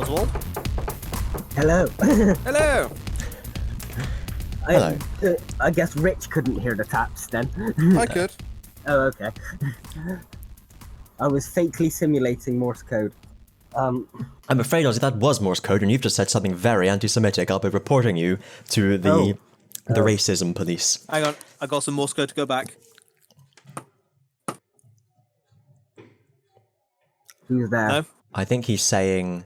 Oswald. Hello. Hello. Hello. I guess Rich couldn't hear the taps then. I could. Oh, okay. I was fakely simulating Morse code. I'm afraid, Ozzy, that was Morse code, and you've just said something very anti-Semitic. I'll be reporting you to the racism police. Hang on, I got some Morse code to go back. Who's there? No? I think he's saying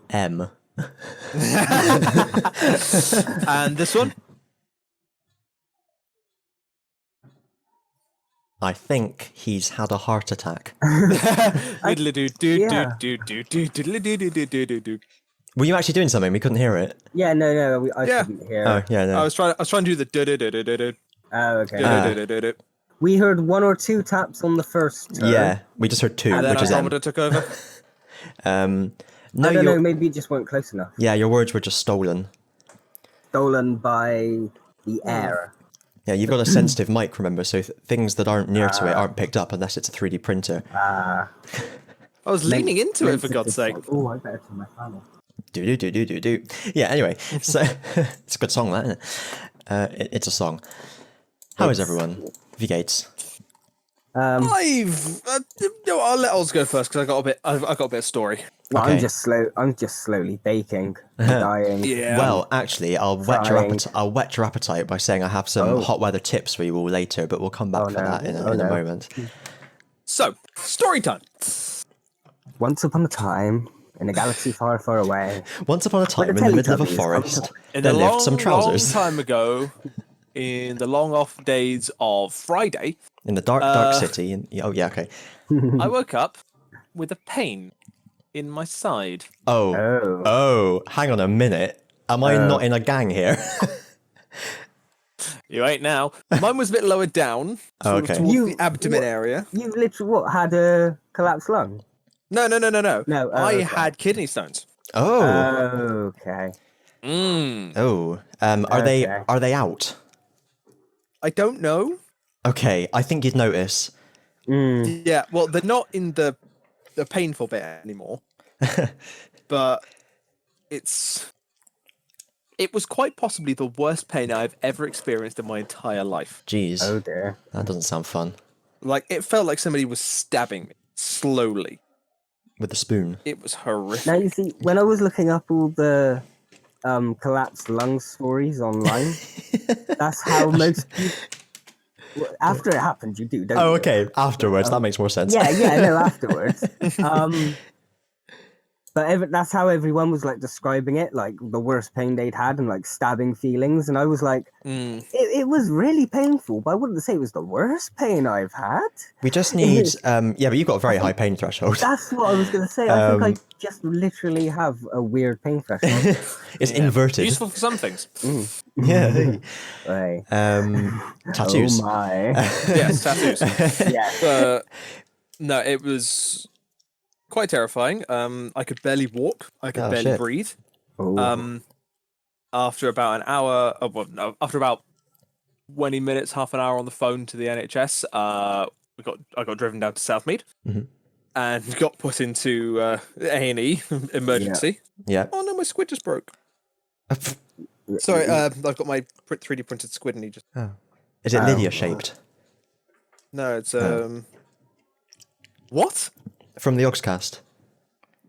M. And this one? I think he's had a heart attack. Yeah. Were you actually doing something? We couldn't hear it. Yeah, no, I Yeah. couldn't hear. Oh, yeah, no. I was trying to do the Oh, okay. We heard one or two taps on the first turn. Yeah, we just heard two, and then which is M. Andromeda took over. No, I don't know, maybe it just weren't close enough. Yeah, your words were just stolen. Stolen by the air. Yeah, you've got a sensitive mic, remember, so things that aren't near to it aren't picked up unless it's a 3D printer. I was leaning into it, for God's sake. Oh, I better turn my fan off. Do. Yeah, anyway, so it's a good song, that, isn't it? It's a song. How is everyone? V Gates. I'll let Oz go first because I've got a bit of story. Well, Okay. I'm just slowly baking, dying. Yeah. Well, actually, I'll whet Crying. your appetite by saying I have some hot weather tips for you all later, but we'll come back for that in a moment. So, story time. Once upon a time, in a galaxy far, far away. Once upon a time, in the Teletubbies middle of a come forest, In there the lived long, some trousers. long time ago, in the long off days of Friday, In the dark city. Oh, yeah, okay. I woke up with a pain in my side. Oh, hang on a minute. Am I not in a gang here? You ain't now. Mine was a bit lower down, sort of okay. towards the abdomen area. You literally had a collapsed lung? No. No, I okay. had kidney stones. Oh. Okay. Oh. Are they out? I don't know. Okay, I think you'd notice. Yeah, well, they're not in the painful bit anymore. But it was quite possibly the worst pain I've ever experienced in my entire life. Jeez. Oh dear. That doesn't sound fun. Like, it felt like somebody was stabbing me slowly. With a spoon. It was horrific. Now you see, when I was looking up all the collapsed lung stories online, that's how most people... After it happened, you do, don't you? Oh, okay. Afterwards, that makes more sense. Yeah, no, afterwards. But that's how everyone was like describing it, like the worst pain they'd had and like stabbing feelings. And I was like, it was really painful, but I wouldn't say it was the worst pain I've had. We just need... yeah, but you've got a very high pain threshold. That's what I was going to say. I think I just literally have a weird pain threshold. It's inverted. Useful for some things. Yeah. Right. Tattoos. Oh my. Yes, tattoos. Yeah. No, it was quite terrifying. I could barely walk. I could barely shit. breathe. Oh. After about an hour, after about 20 minutes, half an hour on the phone to the NHS, I got driven down to Southmead and got put into A&E emergency. Yeah. Oh no, my squid just broke. Sorry, I've got my 3D printed squid and he just... Is it Lydia shaped? No, it's What? From the Oxcast.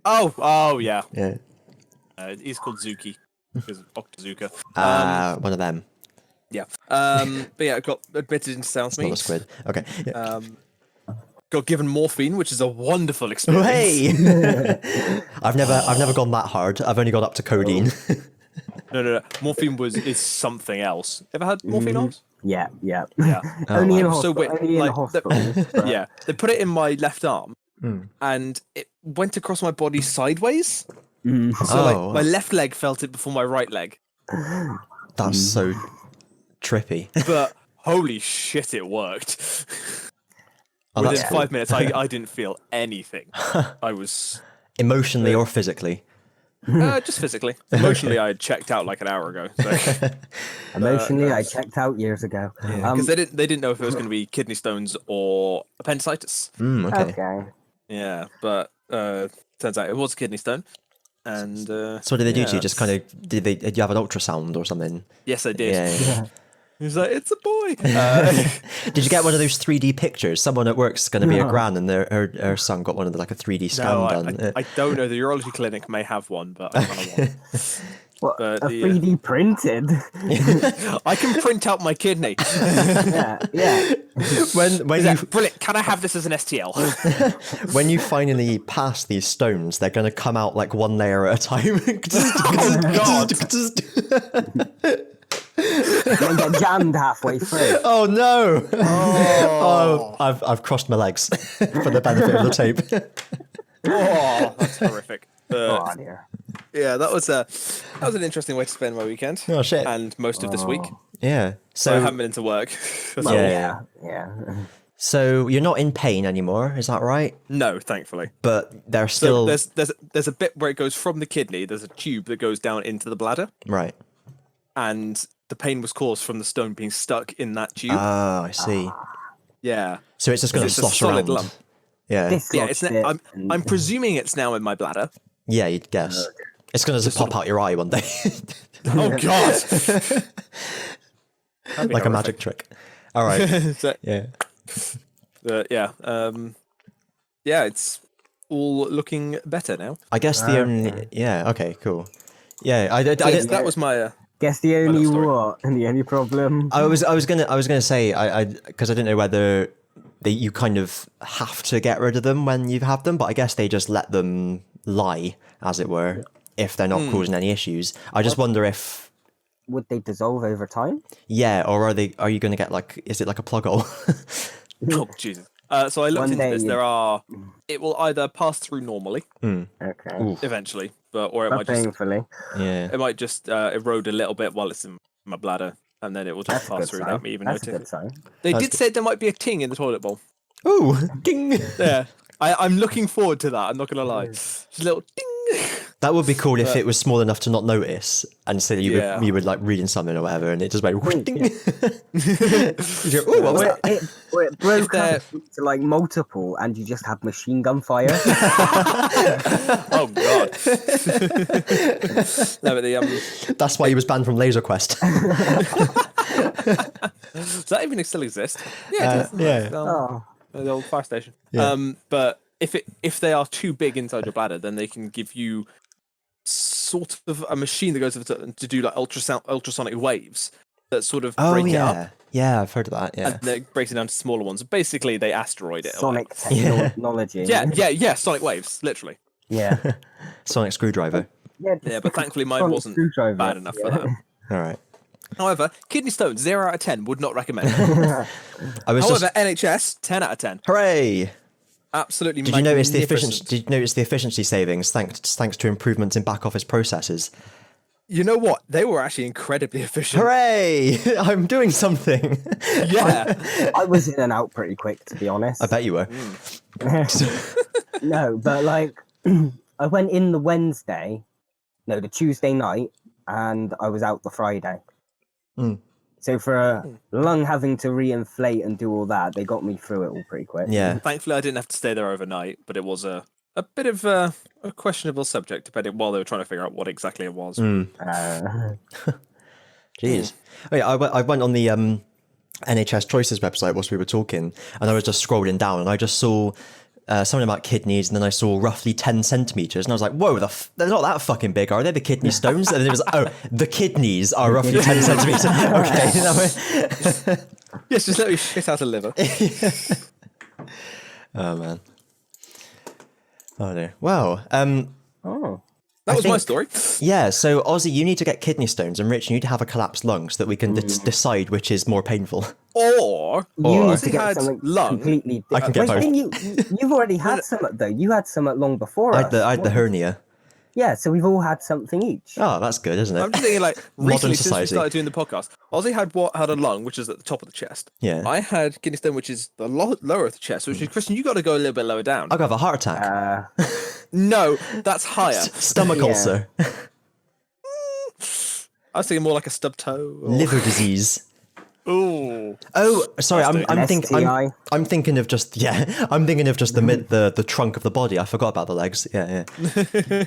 Oh yeah. Yeah. He's called Zuki. Because Octazooka. One of them. Yeah. But yeah, I got admitted into It's not a Southmead. squid. Okay. Yeah. Got given morphine, which is a wonderful experience. Hey! I've never gone that hard. I've only got up to codeine. No. Morphine is something else. Ever had morphine on? Yeah. Only in wow. So hospital. weird. Only in Like, hospitals. Yeah, they put it in my left arm, and it went across my body sideways. So like my left leg felt it before my right leg. That's so trippy. But holy shit, it worked. Oh, Within that's 5 minutes, I didn't feel anything. I was Emotionally or physically? just physically. Emotionally, I had checked out like an hour ago. So. Emotionally, I checked out years ago. Because they didn't know if it was going to be kidney stones or appendicitis. Okay. Okay. Yeah, but turns out it was a kidney stone. And So what did they do to you? Just kind of did you have an ultrasound or something? Yes, I did. Yeah. He was like, "It's a boy." Did you get one of those 3D pictures? Someone at work's going to be a gran, and her son got one of the, like a 3D scan No, done. I don't know. The urology clinic may have one, but I don't know one. What, But a 3D printed? I can print out my kidney. yeah. When Brilliant. Can I have this as an STL? when you finally pass these stones, they're going to come out like one layer at a time. Oh, God. And get jammed halfway through. Oh no! Oh, I've crossed my legs for the benefit of the tape. Oh, that's horrific. Oh dear. Yeah, that was an interesting way to spend my weekend. Oh shit! And most of this week. Yeah. So I haven't been into work. Well, yeah. So you're not in pain anymore, is that right? No, thankfully. But there's still there's a bit where it goes from the kidney. There's a tube that goes down into the bladder, right. and the pain was caused from the stone being stuck in that tube. Ah, I see. Yeah. So it's just going to It's a slosh solid around. lump. Yeah. Yeah, it's. I'm presuming it's now in my bladder. Yeah, you'd guess. It's going to just pop out your eye one day. Oh God! Like a magic trick. All right. So, Yeah. yeah. It's all looking better now. I guess the only. Yeah. Okay. Cool. Yeah. I That was my. Guess the only story. what and the only problem. I was gonna say because I didn't know whether you kind of have to get rid of them when you have them, but I guess they just let them lie, as it were, if they're not causing any issues. I just wonder if Would they dissolve over time? or are you going to get is it like a plug hole? Oh Jesus! So I looked into this. It will either pass through normally, Okay. eventually, or it But might just painfully. Yeah. it might just erode a little bit while it's in my bladder, and then it will just That's a pass good through sign. without me even That's a noticing. good sign. They did say there might be a ting in the toilet bowl. Ooh, ding. Yeah, I'm looking forward to that. I'm not gonna lie. Just a little ding. That would be cool if it was small enough to not notice, and so you Yeah. would like reading something or whatever, and it just went ding. Yeah. Ooh, what was that? Or it broke they're- up to like multiple, and you just have machine gun fire. Oh God. No, but That's why he was banned from Laser Quest. does that even still exist? Yeah, it does. yeah. Oh, The old fire station. Yeah. But if they are too big inside your bladder, then they can give you sort of a machine that goes to do like ultrasonic waves that sort of Oh break it yeah, up, yeah, I've heard of that. Yeah. and then it breaks it down to smaller ones. Basically, they asteroid it. sonic Yeah. technology. Yeah. Sonic waves, literally. Yeah. Sonic screwdriver. Yeah, but thankfully mine Sonic wasn't screwdriver. bad enough for that. All right. However, kidney stones 0 out of 10 would not recommend. I was However, just NHS 10 out of 10. hooray! Absolutely. Did you notice the magnificent. efficiency? Did you notice the efficiency savings thanks to improvements in back office processes? You know what? They were actually incredibly efficient. Hooray! I'm doing something. Yeah. I was in and out pretty quick, to be honest. I bet you were. No, but like, I went in the Tuesday night, and I was out the Friday. So for a lung having to reinflate and do all that, they got me through it all pretty quick. Yeah. Thankfully, I didn't have to stay there overnight, but it was a bit of a questionable subject, depending while they were trying to figure out what exactly it was. Jeez. Oh, yeah, I went on the NHS Choices website whilst we were talking, and I was just scrolling down, and I just saw something about kidneys, and then I saw roughly 10 centimeters, and I was like, "Whoa, they're not that fucking big, are they? The kidney stones?" And then it was, "Oh, the kidneys are roughly 10 centimeters." Okay. Yes, just let me shit out a liver. Oh man. Oh dear. Well, Oh. That was my story. yeah. So Ozzy, you need to get kidney stones, and Rich, you need to have a collapsed lung so that we can decide which is more painful. Or You need Ozzy to get had something lung. completely I can get both. You've already had some, though. You had some long before I us. had the hernia. Yeah, so we've all had something each. Oh, that's good, isn't I'm it? just thinking, like, recently, since we society. started doing the podcast, Ozzy had a lung, which is at the top of the chest. Yeah. I had kidney stone, which is the lower of the chest, which is, Kristian, you got to go a little bit lower down. I could have a heart attack. No, that's higher. Stomach Yeah. ulcer. I was thinking more like a stub toe. Or... Liver disease. Ooh. Oh, sorry. I'm STI. thinking of just the trunk of the body. I forgot about the legs. Yeah.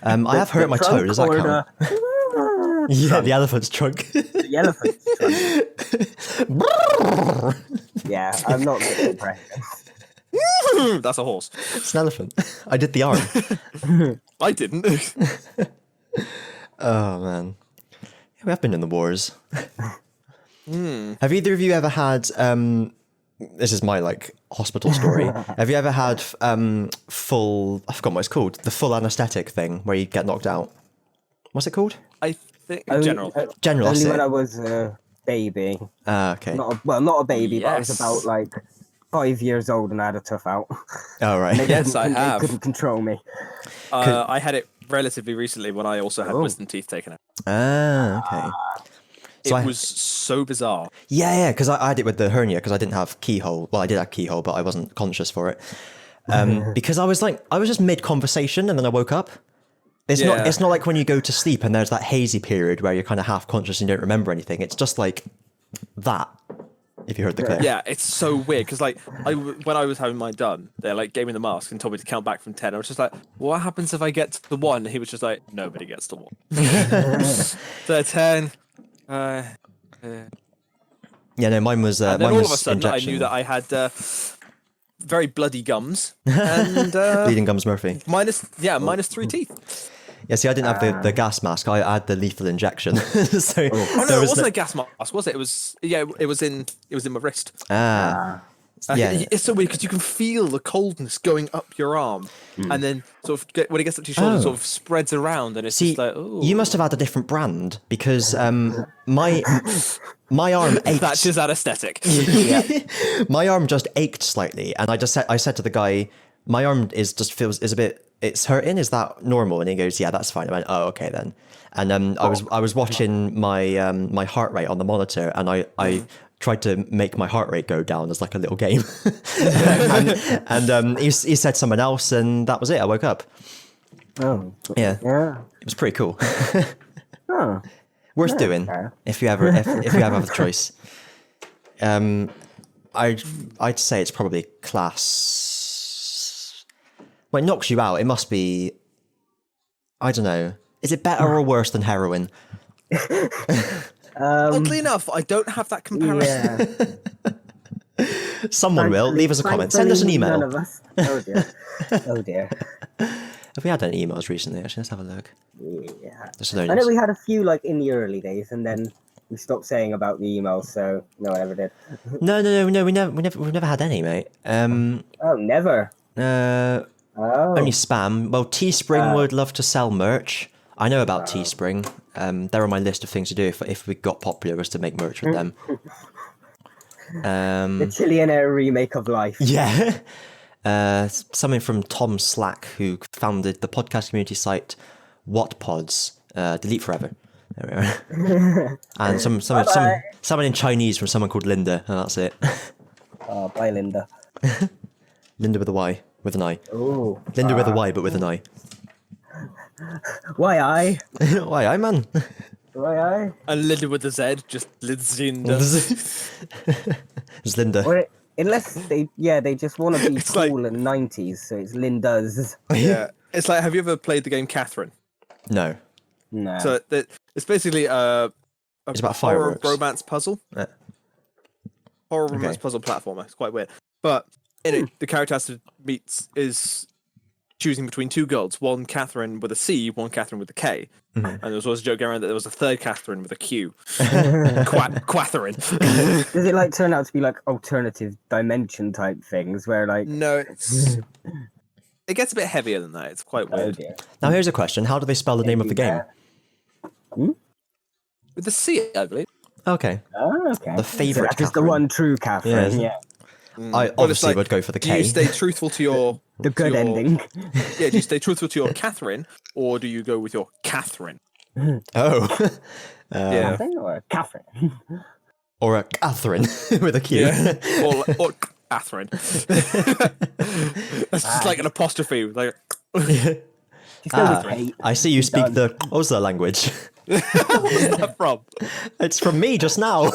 I have hurt my toe. Does that count? Yeah, the elephant's trunk. The elephant's trunk. Yeah, I'm not good at impressions. That's a horse. It's an elephant. I did the arm. I didn't. Oh man, yeah, we have been in the wars. Have either of you ever had? This is my hospital story. Have you ever had full? I forgot what it's called. The full anesthetic thing where you get knocked out. What's it called? I think General. Only when I was a baby. Okay. Not a baby, but I was about 5 years old and I had a tough out. Oh right. Yes, I have. They couldn't control me. I had it relatively recently when I also had wisdom teeth taken out. Okay. So it was so bizarre. Yeah, because I had it with the hernia because I didn't have keyhole. Well, I did have keyhole, but I wasn't conscious for it. Because I was just mid-conversation and then I woke up. It's not like when you go to sleep and there's that hazy period where you're kind of half conscious and you don't remember anything. It's just like that, if you heard the clip. Yeah, it's so weird because when I was having mine done, they gave me the mask and told me to count back from 10. I was just like, what happens if I get to the 1? He was just like, nobody gets to 1. So 10. Yeah, no, mine was. And then mine all was of a sudden, injection. I knew that I had very bloody gums and Bleeding gums Murphy. minus 3 teeth. Yeah, see, I didn't have the gas mask. I had the lethal injection. So Oh no, it wasn't a gas mask, was it? It was in my wrist. Yeah. It's so weird because you can feel the coldness going up your arm, and then sort of when it gets up to your shoulder, it sort of spreads around, and it's just like, oh. You must have had a different brand because my arm ached. That's just anesthetic. My arm just ached slightly, and I said to the guy, my arm is a bit. It's hurting. Is that normal? And he goes, yeah, that's fine. I went, oh, okay then. And I was watching my heart rate on the monitor, and I tried to make my heart rate go down as like a little game. and he said someone else, and that was it. I woke up. Oh. Yeah. It was pretty cool. Worth doing if you ever have the choice. I'd say it's probably class. When it knocks you out, it must be. I don't know. Is it better or worse than heroin? Oddly enough, I don't have that comparison. Yeah. Someone will. Leave us a comment. Send us an email. None of us. Oh dear. Oh dear. Have we had any emails recently? Actually, let's have a look. Yeah. I know we had a few in the early days, and then we stopped saying about the emails, so no one ever did. No. We've never had any, mate. Oh, never. Only spam. Well, Teespring would love to sell merch. I know about Teespring. They're on my list of things to do if we got popular, was to make merch with them. The Chillionaire remake of life. Yeah. Something from Tom Slack, who founded the podcast community site Whatpods. Delete forever. There we are. And someone in Chinese from someone called Linda, and that's it. Oh, bye, Linda. Linda with a Y, with an I. Oh. Linda with a Y, but with an I. Why I? Why I, man? Why I? And Linda with a Z, just Linda. It's Linda. Or unless they just want to be cool in the 90s, so it's Linda's. Yeah. It's like, have you ever played the game Catherine? No. No. So it's basically it's about horror fireworks. romance puzzle. Horror romance puzzle platformer. It's quite weird. But in it, the character is choosing between two girls, one Catherine with a C, one Catherine with a K. Mm-hmm. And there was always a joke around that there was a third Catherine with a Q. Quatherine. Does it turn out to be alternative dimension type things where No, it gets a bit heavier than that. It's quite weird. Okay. Now here's a question. How do they spell the name of the game? With the C, I believe. Okay. Oh, okay. The favourite That is the Catherine. one true Catherine, yeah. I obviously would go for the Do K. you stay truthful to your... The good ending. Yeah, do you stay truthful to your Catherine, or do you go with your Catherine? Oh. Yeah. Catherine or Catherine? Or a Catherine with a Q. Yeah. Or Catherine. That's just like an apostrophe. Just go with Kate. I see you speak the Oslo language. What's that from? It's from me just now.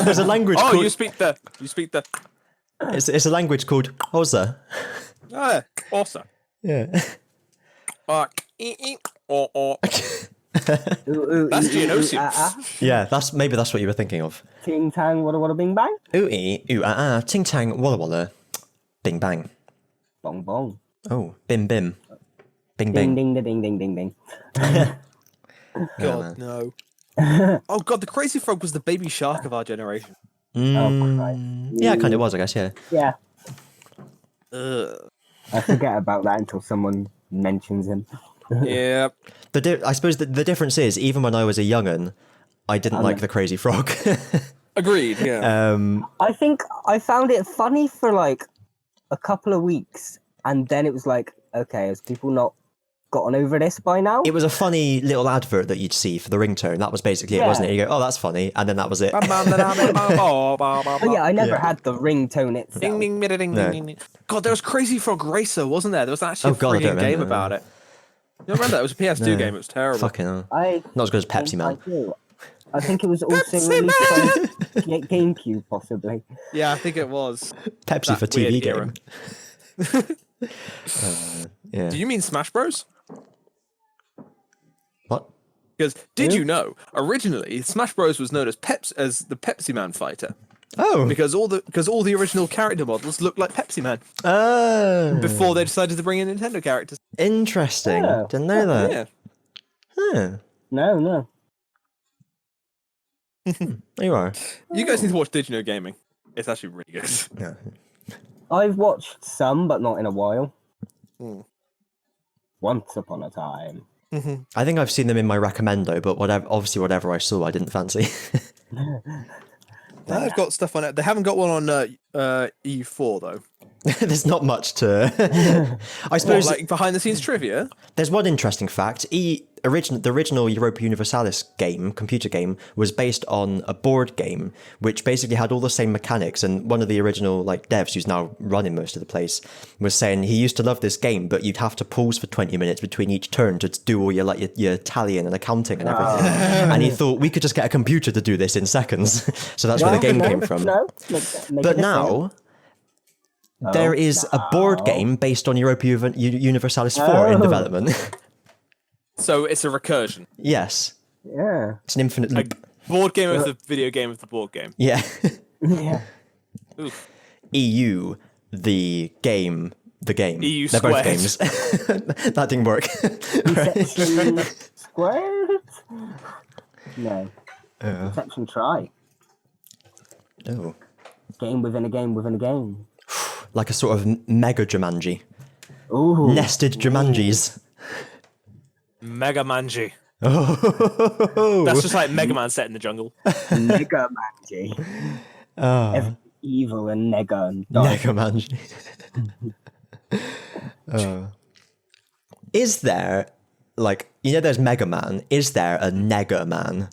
There's a language Oh, called... you speak the. It's a language called Xhosa. Awesome. Yeah. That's Geonosium. Yeah, that's what you were thinking of. Ting tang, wada wada, bing bang. Ting tang, walla walla, bing bang. Bong bong. Oh, bim bim, bing Ding bing. ding ding ding ding ding. God, no. Oh, God, the crazy frog was the baby shark of our generation. Oh, Christ. Yeah, it kind of was, I guess. Yeah. Yeah. Ugh. I forget about that until someone mentions him. Yeah. I suppose the difference is, even when I was a young'un, I didn't like the crazy frog. Agreed, yeah. I think I found it funny for like a couple of weeks, and then it was like, okay, has people not gotten over this by now? It was a funny little advert that you'd see for the ringtone. That was basically it, wasn't it? You go, oh, that's funny, and then that was it. But yeah, I never had the ringtone itself. Ding, ding, ding, ding, ding, ding. God, there was Crazy Frog Racer, wasn't there? There was actually a freaking game about it. You don't remember that? It was a PS2 game. It was terrible. Fucking hell. I Not as good as Pepsi Man. I think it was also released on GameCube, possibly. Yeah, I think it was. Pepsi That for TV weird game. Yeah. Do you mean Smash Bros? What? Because did you know originally Smash Bros was known as the Pepsi Man fighter Oh. because all the original character models looked like Pepsi Man Oh. before they decided to bring in Nintendo characters. Interesting. Yeah. Didn't know that. Yeah. Huh. No. There you are. You guys need to watch Did You Know Gaming. It's actually really good. Yeah. I've watched some, but not in a while. Hmm. Once upon a time. I think I've seen them in my recommendo, but whatever I saw, I didn't fancy. They've got stuff on it. They haven't got one on EU4 though. There's not much to. I suppose Like behind the scenes trivia. there's one interesting fact. The original Europa Universalis game, computer game, was based on a board game, which basically had all the same mechanics. And one of the original devs, who's now running most of the place, was saying he used to love this game, but you'd have to pause for 20 minutes between each turn to do all your your tallying and accounting and everything. And he thought we could just get a computer to do this in seconds. So that's where the game came from. But now. There is a board game based on Europa Universalis 4 in development. So it's a recursion. Yes. Yeah. It's an infinite loop. Board game of the video game of the board game. Yeah. Yeah. Oof. EU, the game. EU They're both squared. games. That didn't work. Section squared? No. Section try. Oh. Game within a game within a game. Like a sort of mega Jumanji. Ooh. Nested Jumanjis. Mega Manji. Oh. That's just like Mega Man set in the jungle. Nega Manji. Every evil and nega and dark. Mega Manji. Is there, there's Mega Man. Is there a Nega Man?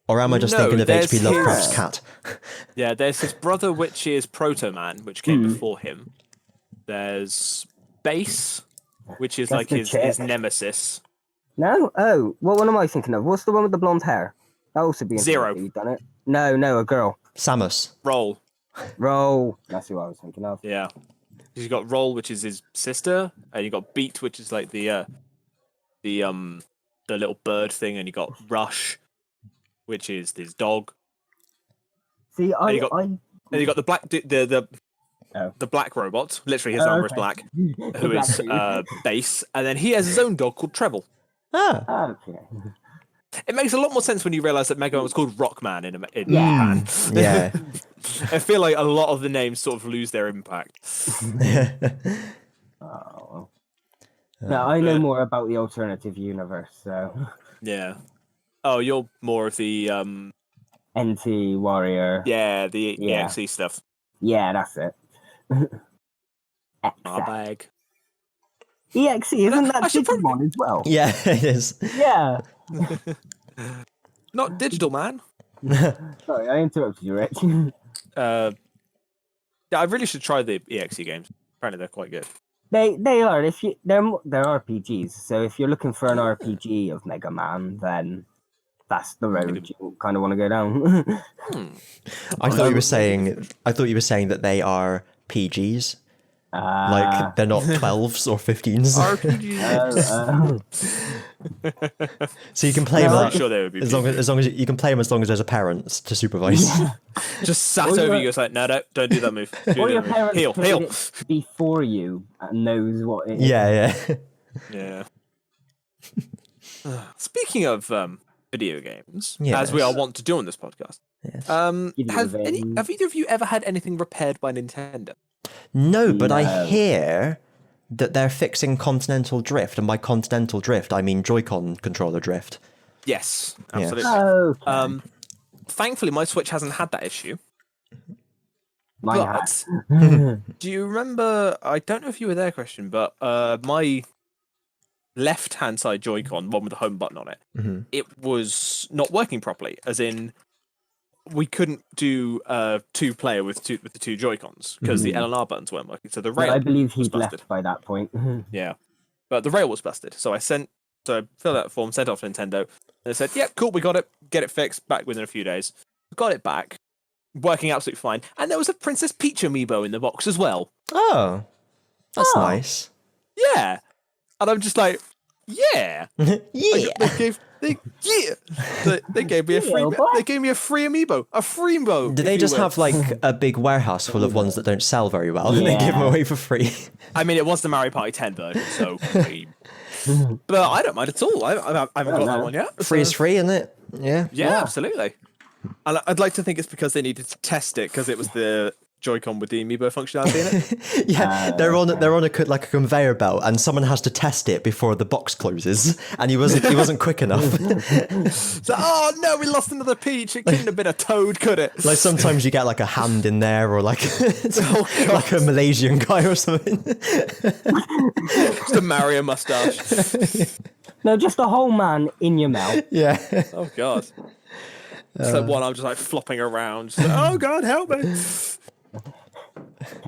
Or am I just thinking of there's H.P. Lovecraft's his- cat? Yeah, there's his brother, which is Proto Man, which came before him. There's Base, which is That's like the his chick. nemesis. No? Oh, what one am I thinking of? What's the one with the blonde hair? That also be Zero. You've done it. No, a girl. Samus. Roll. Roll. That's who I was thinking of. Yeah. You've got Roll, which is his sister, and you got Beat, which is like the little bird thing, and you got Rush, which is his dog. See, And you got the black the black robot. Literally, his armor is okay. black, who is Base, and then he has his own dog called Treble. Ah. Okay. It makes a lot more sense when you realise that Mega Man was called Rockman in Yeah. Japan. Yeah. I feel like a lot of the names sort of lose their impact. Oh. No, I know more about the alternative universe, so. Yeah. Oh, you're more of the NT Warrior. the Yeah. EXE stuff. Yeah, that's it. My bag. EXE, isn't that I should Digimon as well? Yeah, it is. Yeah. Not digital, man. Sorry, I interrupted you, Rich. Yeah, I really should try the EXE games. Apparently, they're quite good. They are. If you they're RPGs. So if you're looking for an RPG of Mega Man, then that's the road you kind of want to go down. I thought you were saying that they are PGs. Like they're not 12s or 15s. So you can play them sure they would be as long as you can play them as long as there's a parent to supervise. Just sat over you, it's like, no, don't do that move. Or your parents heal. it before you and knows what it is. Yeah. Speaking of video games, Yes. as we are wont to do on this podcast, Yes. have either of you ever had anything repaired by Nintendo? No, but I No. hear that they're fixing Continental Drift, and by Continental Drift I mean Joy-Con controller drift. Yes, absolutely. Okay. Thankfully, my Switch hasn't had that issue. Mine But has. do you remember? I don't know if you were there, Christian, but my left-hand side Joy-Con, one with the home button on it, it was not working properly. As in, we couldn't do two-player with the two Joy-Cons because the L and R buttons weren't working. So the But rail I believe was he'd busted. left by that point. Yeah, but the rail was busted. So I filled out the form, sent it off to Nintendo, and they said, "Yeah, cool, we got it. Get it fixed back within a few days." Got it back, working absolutely fine, and there was a Princess Peach amiibo in the box as well. Oh, that's nice. Yeah, and I'm just like, yeah, Yeah. They gave me a free. They gave me a free amiibo. A free amiibo. Do they just have like a big warehouse full of ones that don't sell very well and they give them away for free? I mean, it was the Mario Party 10 version, so. But I don't mind at all. I haven't got that one yet. Free is free, isn't it? Yeah. Yeah, absolutely. And I'd like to think it's because they needed to test it because it was the Joy-Con with the amiibo functionality in it. Yeah, they're on a conveyor belt, and someone has to test it before the box closes, and he wasn't quick enough. So, oh no, we lost another Peach. It couldn't have been a Toad, could it? Like sometimes you get like a hand in there, or like like a Malaysian guy or something. Just a Mario mustache. No, just a whole man in your mouth. Yeah. Oh god. It's like one I'm just like flopping around. Just like, oh god, help me.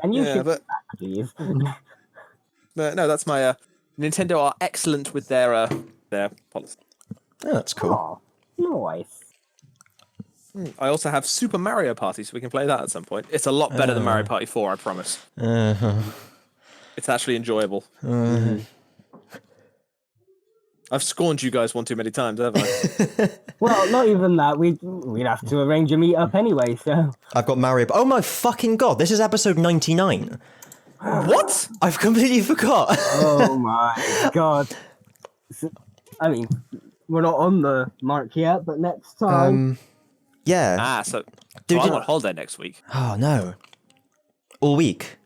And you should but please. no, that's my Nintendo are excellent with their policy. Oh, that's cool. Oh, nice. I also have Super Mario Party, so we can play that at some point. It's a lot better than Mario Party 4, I promise. It's actually enjoyable. I've scorned you guys one too many times, haven't I? Well, not even that. We'd have to arrange a meet up anyway. So I've got Mario. Oh my fucking god! This is episode 99. What? I've completely forgot. oh my god. I mean, we're not on the mark yet, but next time. Yeah. So Dude, I'm on holiday next week. Oh no. All week.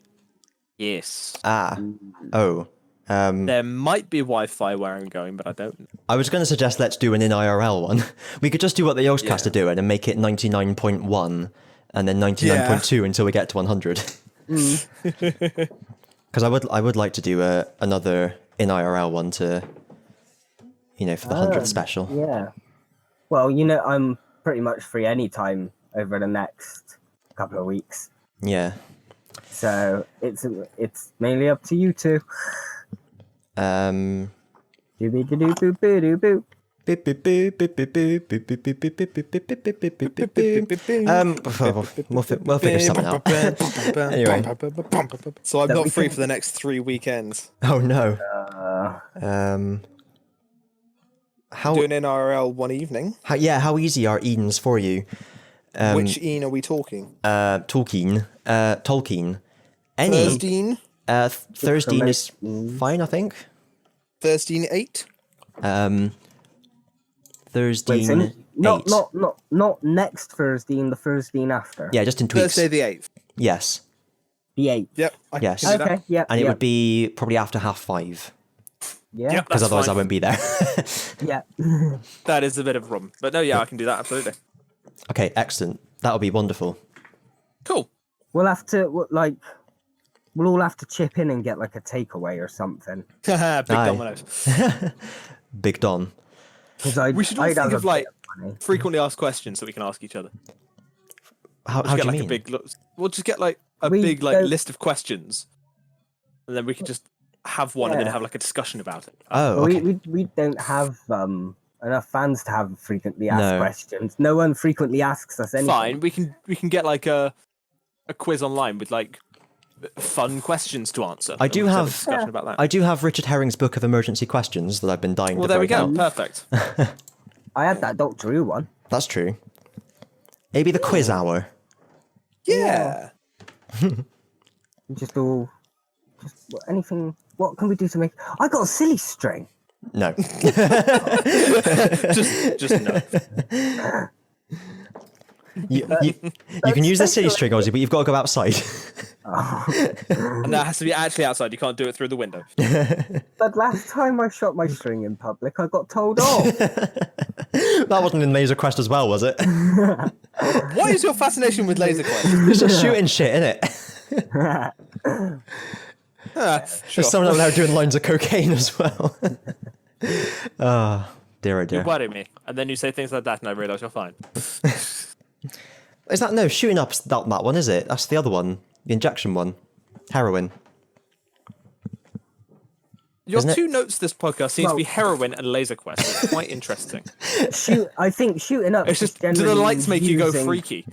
Yes. Oh. There might be Wi-Fi where I'm going, but I don't know. I was going to suggest let's do an in IRL one. We could just do what the Yogscast are doing and make it 99.1 and then 99.2 until we get to 100. Because I would like to do another in IRL one to, for the 100th special. Yeah. Well, I'm pretty much free anytime over the next couple of weeks. Yeah. So it's mainly up to you two. We'll figure something out. Anyway. So I'm not free for the next 3 weekends. Oh no. How doing NRL one evening? How easy are Edens for you? Which Ian are we talking? Tolkien. Any. Thursday. Thursday is fine, I think. Thursday 8. Thursday. Wait, not next Thursday, the Thursday after. Yeah, just in 2 weeks. Thursday the 8th. Yes. The 8th. Yep. Yes. Okay. Yeah. And it would be probably after 5:30. Yeah. Because otherwise fine. I won't be there. Yeah. That is a bit of a problem. But no, yeah, I can do that, absolutely. Okay, excellent. That'll be wonderful. Cool. We'll have to we'll all have to chip in and get like a takeaway or something. Big Aye. Dominoes. Big Don. We should all think of like frequently asked questions that we can ask each other. How We'll do you get mean? we'll just get like a big list of questions, and then we can just have one and then have like a discussion about it. Oh, okay. We don't have enough fans to have frequently asked No. questions. No one frequently asks us anything. Fine, we can get like a quiz online with like fun questions to answer. I do We can have a discussion about that. I do have Richard Herring's book of emergency questions that I've been dying to Well, there we break go. out. Perfect. I had that Doctor Who one. That's true. Maybe the quiz hour. Yeah. Just anything. What can we do to make? I got a silly string. No. just no. You can use the silly string, Ozzy, but you've got to go outside. And that has to be actually outside. You can't do it through the window. But last time I shot my string in public, I got told off. That wasn't in Laser Quest as well, was it? What is your fascination with laser quest? It's just shooting shit, innit? Sure. There's someone out there doing lines of cocaine as well. Oh, dear, oh dear. You worry me, and then you say things like that, and I realise you're fine. Is that, no, shooting up's that one, is it? That's the other one. The injection one. Heroin. Your Isn't it? two notes this podcast seems to be heroin and laser quest. It's quite interesting. I think shooting up. It's just, do the generally lights make you go using freaky?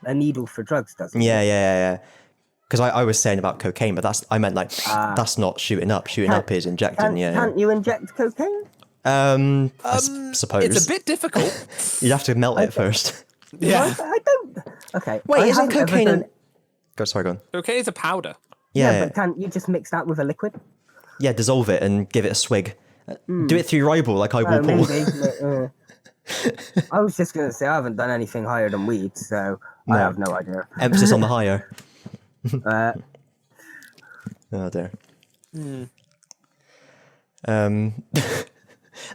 A needle for drugs, doesn't it? Yeah. Because I was saying about cocaine, but I meant like, that's not shooting up. Shooting up is injecting, Can't you inject cocaine? I suppose. It's a bit difficult. You'd have to melt it first. Yeah. I don't. Okay. Wait, I isn't haven't ever cocaine... done- Go on. Cocaine is a powder. Yeah, but can't you just mix that with a liquid? yeah, dissolve it and give it a swig. Do it through ribal like I will Paul. Maybe. I was just going to say I haven't done anything higher than weed, so I have no idea. Emphasis on the higher. Uh, Oh dear.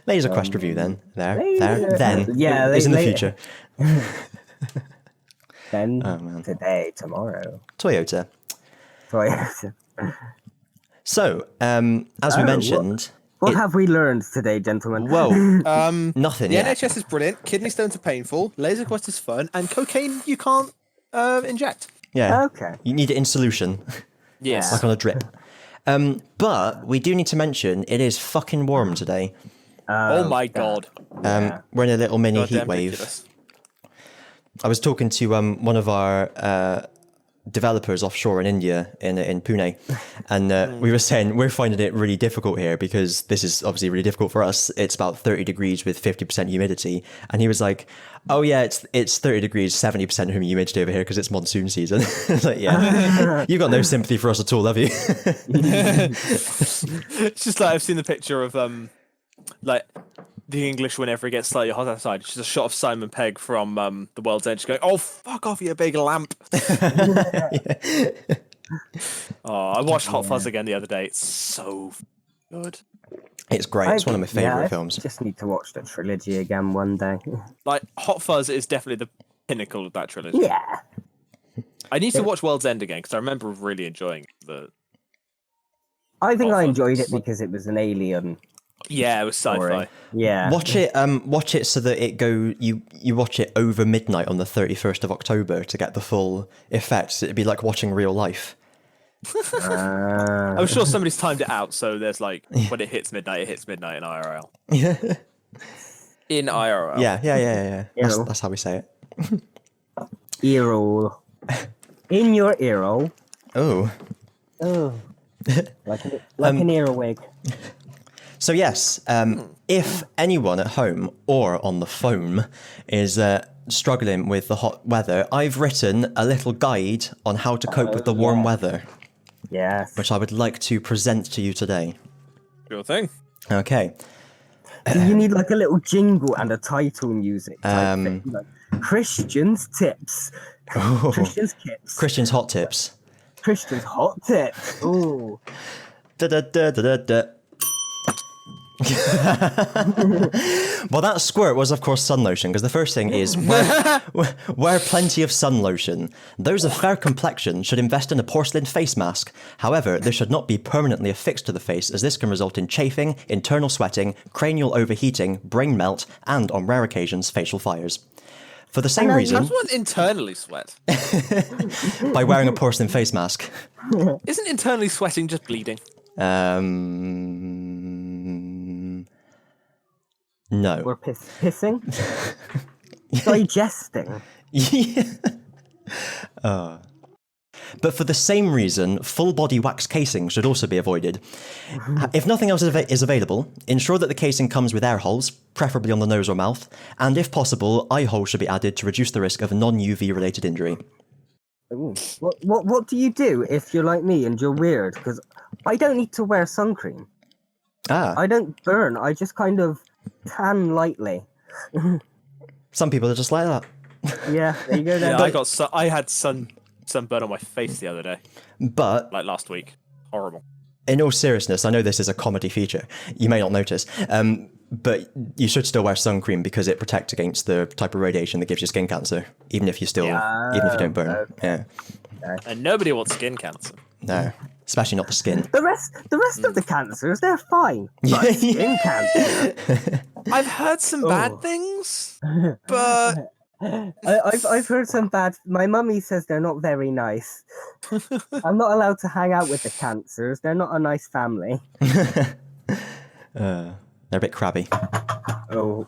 Laser Quest review then. Then. Yeah, It's in the later. future. then man. today, tomorrow. Toyota. Toyota. So, as we mentioned, What have we learned today, gentlemen? whoa, nothing The yet. NHS is brilliant. Kidney stones are painful. Laser quest is fun, and cocaine you can't inject. Yeah. Okay. You need it in solution, Yes. like on a drip. But we do need to mention it is fucking warm today. Oh my god. We're in a little mini Goddamn heat wave. ridiculous. I was talking to one of our developers offshore in India, in Pune, and we were saying we're finding it really difficult here because this is obviously really difficult for us. It's about 30 degrees with 50% humidity, and he was like, "Oh yeah, it's 30 degrees, 70% humidity over here because it's monsoon season." It's like, yeah, you've got no sympathy for us at all, have you? It's just like I've seen the picture of like the English whenever it gets slightly hot outside. It's just a shot of Simon Pegg from The World's End, just going, "Oh fuck off, you big lamp." Oh, I watched Hot Fuzz again the other day. It's so good. It's great. It's one of my favorite I films. just need to watch the trilogy again one day. Like Hot Fuzz is definitely the pinnacle of that trilogy. Yeah. I need to watch World's End again because I remember really enjoying the. I think Hot I Fuzz. enjoyed it because it was an alien Yeah, it was sci-fi. story. Yeah. Watch it so that you watch it over midnight on the 31st of October to get the full effects. It'd be like watching real life. I'm sure somebody's timed it out, so there's like when it hits midnight in IRL. In IRL. Yeah. You know. That's how we say it. Earroll. In your earroll. Oh. Oh. Like an earwig. So yes, if anyone at home or on the phone is struggling with the hot weather, I've written a little guide on how to cope with the warm weather, Yes. which I would like to present to you today. Sure thing. Okay. You need like a little jingle and a title music. Type thing. Like, Christian's tips. Christian's tips. Christian's hot tips. Christian's hot tips. Ooh. Da-da-da-da-da-da. Well, that squirt was, of course, sun lotion, because the first thing is wear plenty of sun lotion. Those of fair complexion should invest in a porcelain face mask. However, this should not be permanently affixed to the face, as this can result in chafing, internal sweating, cranial overheating, brain melt, and, on rare occasions, facial fires. For the same How reason, does one internally sweat? by wearing a porcelain face mask. Isn't internally sweating just bleeding? No. Or pissing? Digesting? Yeah. But for the same reason, full-body wax casing should also be avoided. If nothing else is available, ensure that the casing comes with air holes, preferably on the nose or mouth, and if possible, eye holes should be added to reduce the risk of non-UV related injury. Ooh. What do you do if you're like me and you're weird? Because I don't need to wear sun cream. I don't burn. I just kind of tan lightly. Some people are just like that. Yeah, there you go. Then. Yeah, I had sunburn on my face the other day. But like last week, horrible. In all seriousness, I know this is a comedy feature. You may not notice, but you should still wear sun cream because it protects against the type of radiation that gives you skin cancer, even if you don't burn. Okay. Yeah. And nobody wants skin cancer. No, especially not the skin. The rest of the cancers, they're fine. But skin cancer. I've heard some bad things, but I've heard some bad. My mummy says they're not very nice. I'm not allowed to hang out with the cancers. They're not a nice family. They're a bit crabby. Oh.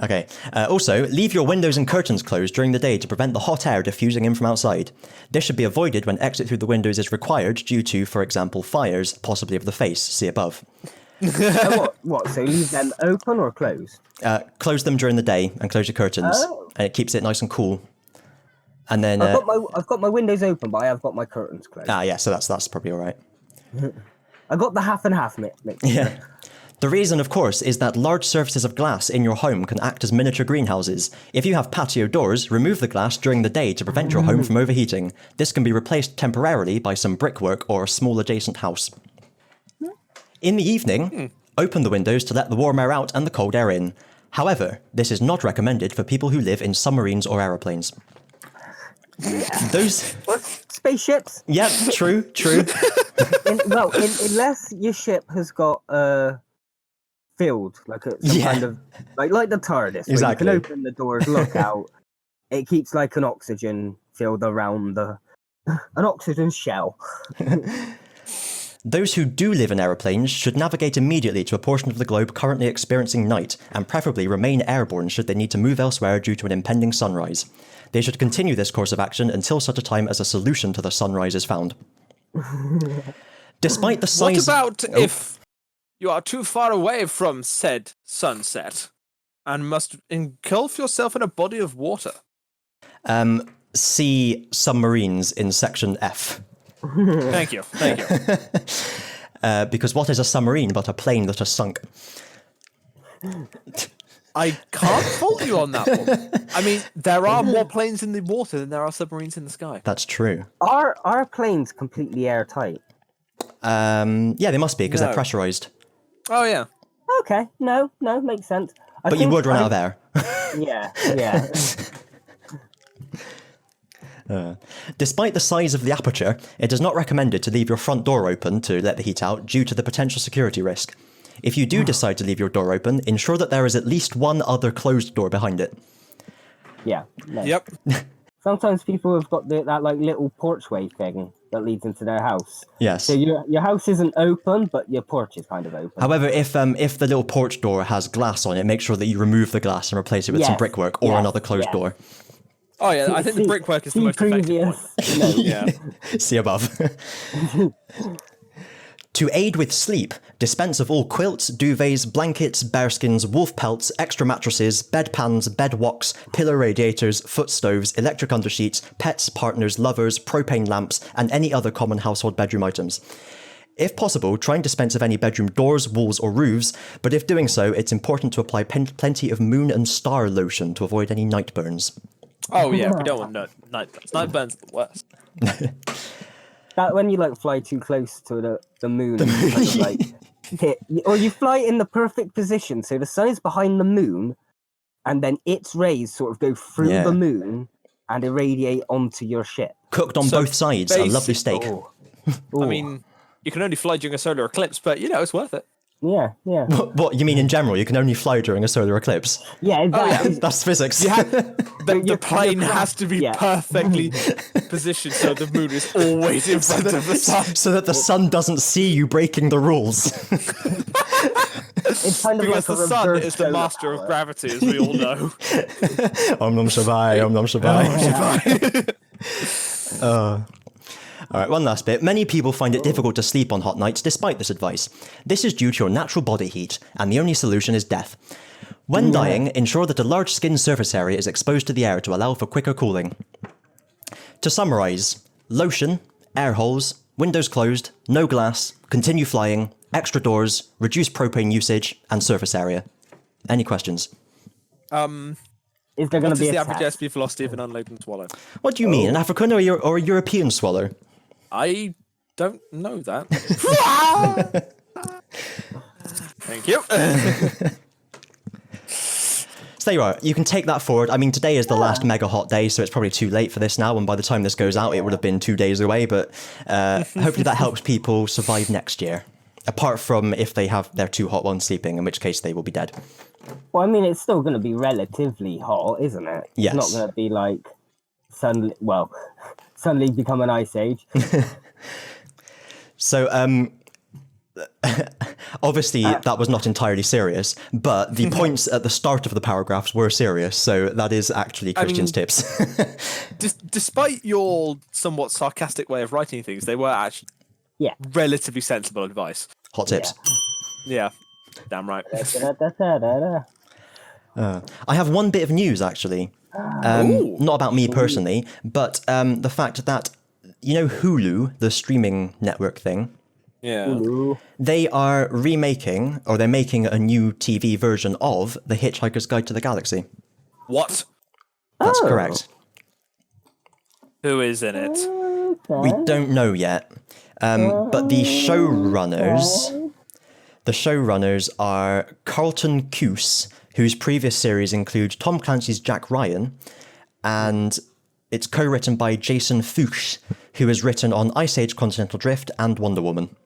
Okay. Also, leave your windows and curtains closed during the day to prevent the hot air diffusing in from outside. This should be avoided when exit through the windows is required due to, for example, fires, possibly of the face. See above. What? So leave them open or closed? Close them during the day and close your curtains, and it keeps it nice and cool. And then I've got my windows open, but I have got my curtains closed. Yeah, so that's probably all right. I got the half and half mix. Yeah. The reason, of course, is that large surfaces of glass in your home can act as miniature greenhouses. If you have patio doors, remove the glass during the day to prevent your home from overheating. This can be replaced temporarily by some brickwork or a small adjacent house. In the evening, open the windows to let the warm air out and the cold air in. However, this is not recommended for people who live in submarines or aeroplanes. Those spaceships? Yeah, true. Unless your ship has got filled, like some kind of like the TARDIS, where you can open the doors, look out. It keeps like an oxygen filled around an oxygen shell. Those who do live in aeroplanes should navigate immediately to a portion of the globe currently experiencing night, and preferably remain airborne should they need to move elsewhere due to an impending sunrise. They should continue this course of action until such a time as a solution to the sunrise is found. Despite the size... What about if you are too far away from said sunset and must engulf yourself in a body of water? See submarines in section F. Thank you. Because what is a submarine but a plane that has sunk? I can't fault you on that one. I mean, there are more planes in the water than there are submarines in the sky. That's true. Are planes completely airtight? Yeah, they must be, because they're pressurized. Oh, yeah. Okay, no, makes sense. But you would run out of air. Yeah. Despite the size of the aperture, it is not recommended to leave your front door open to let the heat out due to the potential security risk. If you do decide to leave your door open, ensure that there is at least one other closed door behind it. Yeah. No. Yep. Sometimes people have got that like little porchway thing that leads into their house. Yes. So your house isn't open, but your porch is kind of open. However, if the little porch door has glass on it, make sure that you remove the glass and replace it with some brickwork or another closed door. Oh yeah, I think the brickwork is the most effective one. No. Yeah. See above. To aid with sleep, dispense of all quilts, duvets, blankets, bearskins, wolf pelts, extra mattresses, bedpans, bed wocks, pillow radiators, foot stoves, electric undersheets, pets, partners, lovers, propane lamps, and any other common household bedroom items. If possible, try and dispense of any bedroom doors, walls, or roofs, but if doing so, it's important to apply plenty of moon and star lotion to avoid any night burns. Oh yeah, we don't want night burns. Night burns are the worst. That when you like fly too close to the moon, and you kind of, like hit, or you fly in the perfect position, so the sun is behind the moon, and then its rays sort of go through the moon and irradiate onto your ship. Cooked on both sides, a lovely steak. Ooh. I mean, you can only fly during a solar eclipse, but it's worth it. Yeah. What you mean in general? You can only fly during a solar eclipse. Yeah, exactly. That's physics. The plane has to be perfectly positioned so the moon is always in front of the sun. So that the sun doesn't see you breaking the rules. It's kind of Because like the sun is the master of gravity, as we all know. Om Nam Shivaya, Om Nam Shivaya. All right, one last bit. Many people find it difficult to sleep on hot nights despite this advice. This is due to your natural body heat, and the only solution is death. When dying, ensure that a large skin surface area is exposed to the air to allow for quicker cooling. To summarise, lotion, air holes, windows closed, no glass, continue flying, extra doors, reduce propane usage, and surface area. Any questions? Is there going to be the a average test? SP velocity of an unladen swallow? What do you mean, an African or a European swallow? I don't know that. Thank you. So there you are. You can take that forward. I mean, today is the last mega hot day, so it's probably too late for this now. And by the time this goes out, it would have been 2 days away. But hopefully that helps people survive next year. Apart from if they're too hot while sleeping, in which case they will be dead. Well, I mean, it's still going to be relatively hot, isn't it? Yes. It's not going to be like suddenly become an ice age. So, obviously, that was not entirely serious, but the points at the start of the paragraphs were serious, so that is actually Kristian's tips. Despite your somewhat sarcastic way of writing things, they were actually relatively sensible advice. Hot tips. Yeah, damn right. I have one bit of news, actually. Not about me personally, but the fact that, you know, Hulu, the streaming network thing, they are remaking, or they're making a new TV version of The Hitchhiker's Guide to the Galaxy. What? That's correct. Who is in it? We don't know yet. But the showrunners are Carlton Cuse, whose previous series include Tom Clancy's Jack Ryan, and it's co-written by Jason Fuchs, who has written on Ice Age Continental Drift and Wonder Woman.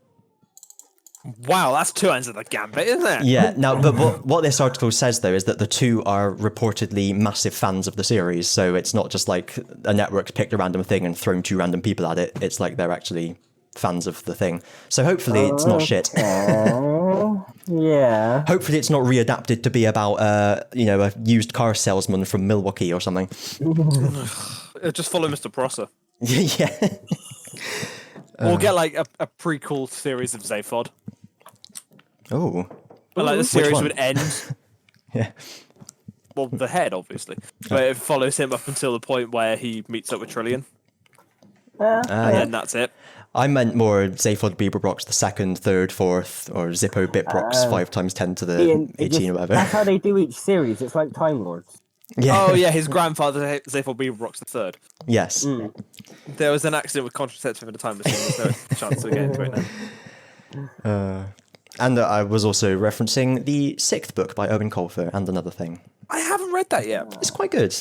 Wow, that's two ends of the gambit, isn't it? Yeah, now, but what this article says, though, is that the two are reportedly massive fans of the series, so it's not just like a network's picked a random thing and thrown two random people at it. It's like they're actually fans of the thing. So hopefully it's not shit. Yeah. Hopefully it's not readapted to be about, a used car salesman from Milwaukee or something. Just follow Mr. Prosser. Yeah. Or get like a prequel series of Zaphod. Oh. But like the series one? would end. Yeah. Well, the head, obviously. But it follows him up until the point where he meets up with Trillian. And then that's it. I meant more Zaphod Beaverbrox the second, third, fourth, or Zippo Bitbrox 5 times 10 to the 18 or whatever. That's how they do each series. It's like Time Lords. Yeah. Oh yeah, his grandfather Zaphod Beaverbrox the third. Yes. There was an accident with contraceptive at the time, but there's no chance to get into it now. And I was also referencing the 6th book by Owen Colfer and Another Thing. I haven't read that yet. It's quite good.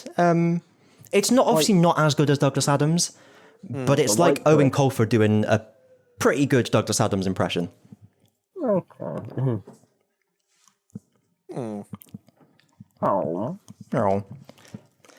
It's not obviously not as good as Douglas Adams, but it's like Owen Colfer doing a pretty good Douglas Adams impression. Okay. Oh.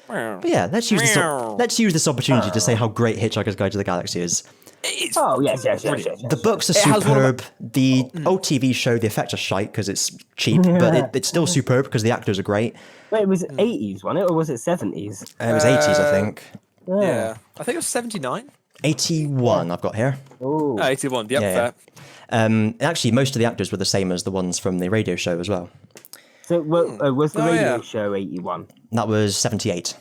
But yeah, let's use this opportunity to say how great Hitchhiker's Guide to the Galaxy is. It's Yes. The books are superb. The old TV show, the effects are shite because it's cheap, but it's still superb because the actors are great. Wait, it was 80s, wasn't it? Or was it 70s? It was 80s, I think. Yeah. I think it was 79. 81, I've got here. Oh. 81, yep, Yeah. fair. Actually, most of the actors were the same as the ones from the radio show as well. So was the radio yeah. show 81? That was 78.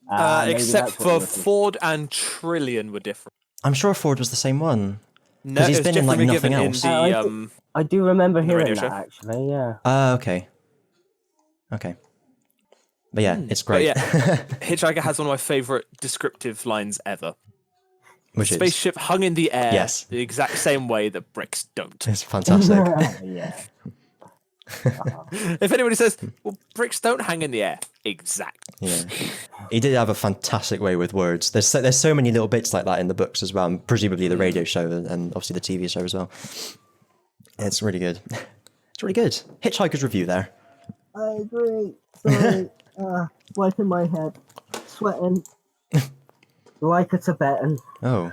Maybe Except that's what for it was. Ford and Trillian were different. I'm sure Ford was the same one. No, he's it was been in, like, definitely nothing given else. in the I do remember hearing radio that, show. actually, yeah. Okay. But yeah, it's But great. yeah, Hitchhiker has one of my favourite descriptive lines ever. Which is Spaceship hung in the air Yes. the exact same way that bricks don't. it's fantastic. Yeah. If anybody says, well, bricks don't hang in the air, exactly. Yeah, he did have a fantastic way with words. There's so many little bits like that in the books as well, and presumably the radio show and obviously the TV show as well. It's really good. It's It's really good. Hitchhiker's Review there. I agree. Sorry. Wiping my head. Sweating. Like a Tibetan. Oh.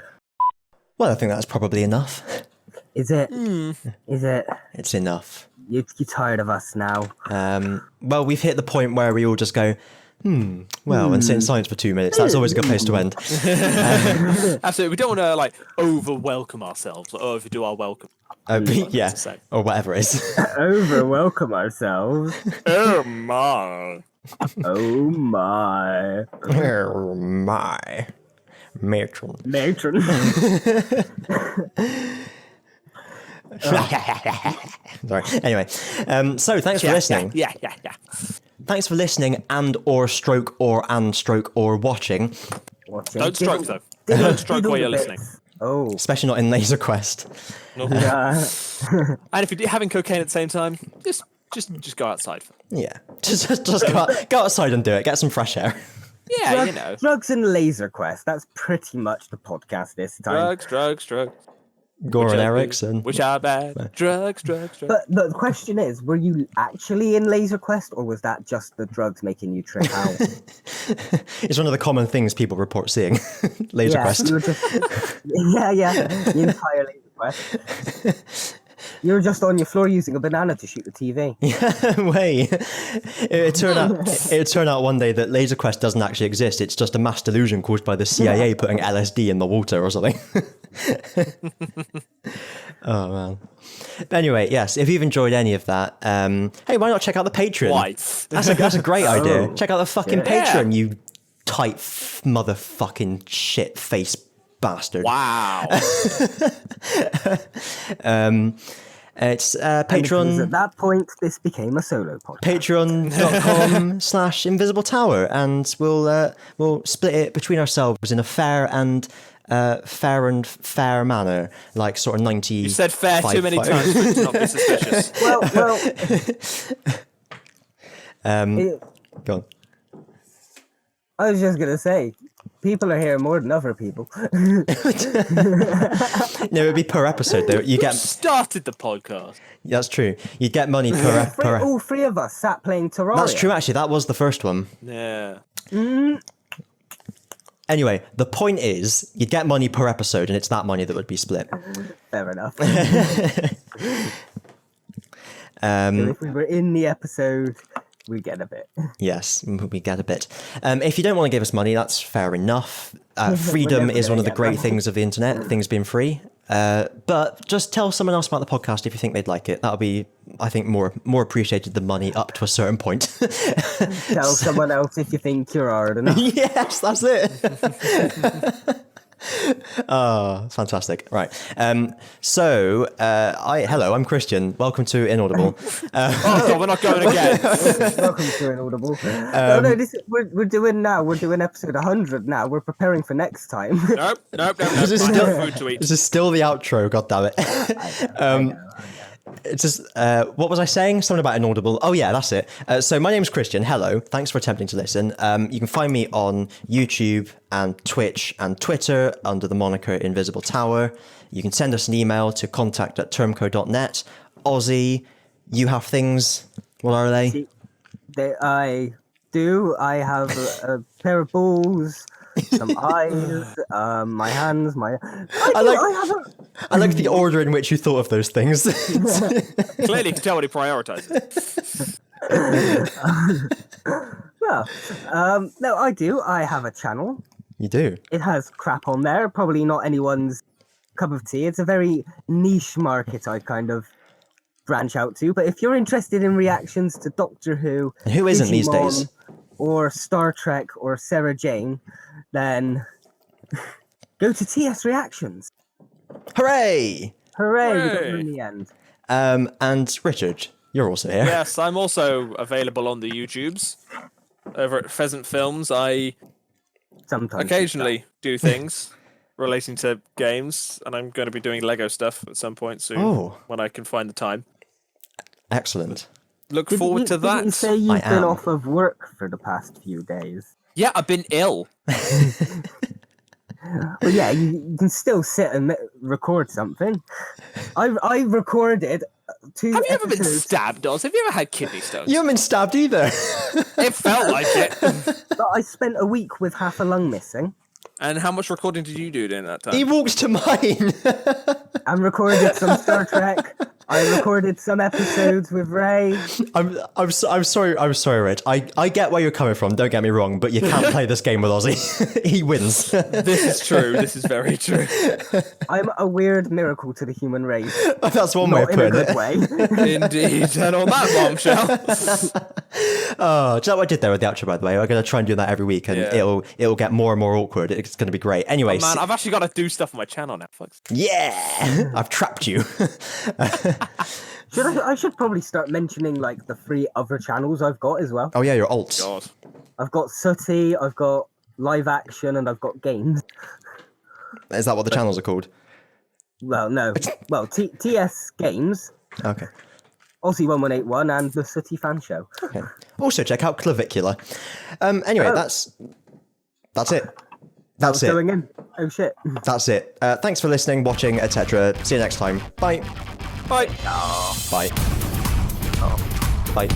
Well, I think that's probably enough. Is it? Is it? It's enough. You're tired of us now. Well, we've hit the point where we all just go, and sit in silence for 2 minutes. That's always a good place to end. Absolutely. We don't want to over-welcome ourselves or overdo our welcome. Yeah, or whatever it is. Over-welcome ourselves. Oh my. Oh my. Oh my. Matron. Sorry. Anyway, so thanks for listening. Yeah. Thanks for listening and or watching. Don't stroke though. Don't stroke while you're listening. Oh. Especially not in Laser Quest. Yeah. And if you're having cocaine at the same time, just go outside. Yeah. Just go outside and do it. Get some fresh air. Yeah, Drugs and Laser Quest. That's pretty much the podcast this time. Drugs. Goran Eriksson. Which are bad. Drugs. But the question is, were you actually in Laser Quest, or was that just the drugs making you trip out? It's one of the common things people report seeing. Laser Quest. You were just, the entire Laser Quest. You were just on your floor using a banana to shoot the TV. Yeah, wait. It turned out one day that Laser Quest doesn't actually exist. It's just a mass delusion caused by the CIA putting LSD in the water or something. Oh man. But anyway, yes. If you've enjoyed any of that, hey, why not check out the Patreon? Why? That's a great idea. Check out the fucking Patreon, Yeah. you tight motherfucking shit face bastard. Wow. It's Patreon. At that point, this became a solo podcast. Patreon.com/Invisible Tower, and we'll split it between ourselves in a fair manner, like sort of 90. You said fair too many times for it to not be suspicious. Well. Go on. I was just gonna say, people are here more than other people. No, it'd be per episode though. You get Started the podcast. That's true. You get money per. All three of us sat playing Terraria. That's true. Actually, that was the first one. Yeah. Anyway, the point is, you'd get money per episode, and it's that money that would be split. Fair enough. So if we were in the episode, we get a bit. Yes, we get a bit. If you don't want to give us money, that's fair enough. Freedom is one of the great things of the internet, things being free. But just tell someone else about the podcast if you think they'd like it. That'll be, I think, more appreciated than money up to a certain point. Tell someone else if you think you're hard enough. Yes, that's it. Oh, fantastic. Right. Hello, I'm Kristian. Welcome to Inaudible. Oh, God, we're not going again. Welcome to Inaudible. We're doing episode 100 now. We're preparing for next time. Nope. This is Still food to eat. This is still the outro, goddammit. I know. It's just, what was I saying? Something about Inaudible. Oh yeah, that's it. So my name's Kristian. Hello. Thanks for attempting to listen. You can find me on YouTube and Twitch and Twitter under the moniker Invisible Tower. You can send us an email to contact@termco.net. Ozzy, you have things. What are they? I do. I have a pair of balls, some eyes, my hands, I like the order in which you thought of those things. Clearly, you can tell what he prioritizes. No, I do. I have a channel. You do? It has crap on there. Probably not anyone's cup of tea. It's a very niche market I kind of branch out to. But if you're interested in reactions to Doctor Who, And who isn't these Digimon, days? or Star Trek, or Sarah Jane, then go to TS Reactions. Hooray! Hooray! We got there in the end. And Richard, you're also here. Yes, I'm also available on the YouTubes. Over at Pheasant Films, I Sometimes occasionally do things relating to games, and I'm going to be doing Lego stuff at some point soon when I can find the time. Excellent. Look forward to that. Did you say you've been off of work for the past few days? Yeah, I've been ill. Well, yeah, you can still sit and record something. I recorded 2 Have you ever been episodes stabbed, Oz? Have you ever had kidney stones? You haven't been stabbed either. It felt like it. that I spent a week with half a lung missing And how much recording did you do during that time? He walks to mine. and recorded some Star Trek. I recorded some episodes with Ray. I'm sorry, Rich. I get where you're coming from. Don't get me wrong, but you can't play this game with Ozzy. He wins. This is true. This is very true. I'm a weird miracle to the human race. That's one way of Not in a putting good it. way. Indeed. And on that bombshell. Oh, do you know what I did there with the outro, by the way? We're going to try and do that every week, and it'll get more and more awkward. It's going to be great. Anyway, Man, I've actually got to do stuff on my channel now, folks. yeah, I've trapped you. I should probably start mentioning like the 3 other channels I've got as well. Oh yeah, your alts. God. I've got Sooty, I've got Live Action, and I've got Games. Is that what the channels are called? Well, no. Well, TS Games, Okay. Aussie 1181, and the Sooty Fan Show. Okay. Also, check out Clavicula. Anyway, that's it. That's it. Going in. Oh shit. That's it. Thanks for listening, watching, etc. See you next time. Bye. Bye. Bye. Bye.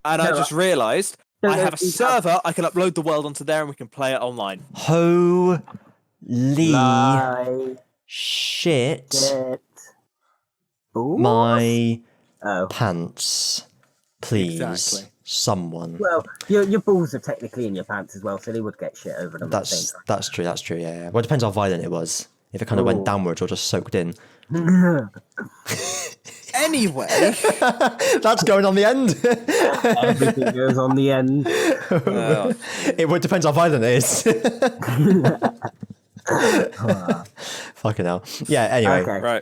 And I just realised No, I no, have a you server. I can upload the world onto there and we can play it online. Holy Lie. shit. Shit. Ooh. My Oh. pants. Please. Exactly. Someone. Well, your balls are technically in your pants as well, so they would get shit over them. at the same That's true, yeah. Well, it depends how violent it was. If it kind of went downwards or just soaked in. time. Anyway. That's going on the end. Everything goes on the end. It depends how violent it is. Fucking hell. Yeah, anyway. Okay. Right.